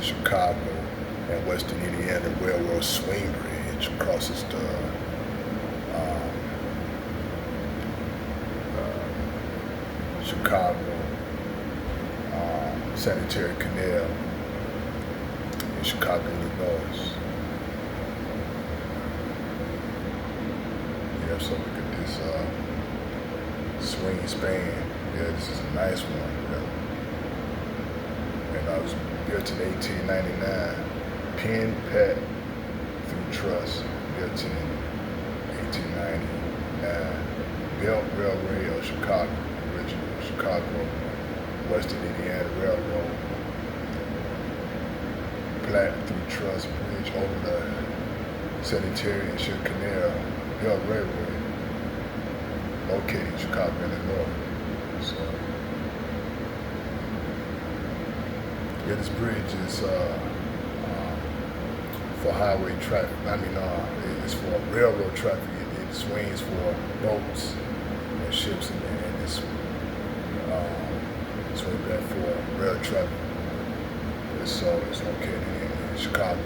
Chicago and Western Indiana Railroad swing bridge crosses the Chicago Sanitary Canal in Chicago, Illinois. Yeah, so look at this swing span. Yeah, this is a nice one. Yeah. And I was built in 1899. Penn Pat through Truss, built in 1899. Belt Railway of Chicago, original Chicago Western Indiana Railroad. Platte through Truss Bridge over the Sanitary and Canal. Belt Railway, located in Chicago, Illinois. So, yeah, this bridge is for highway traffic. It's for railroad traffic. It swings for boats and ships, and it's swing back for rail traffic. It's located in Chicago.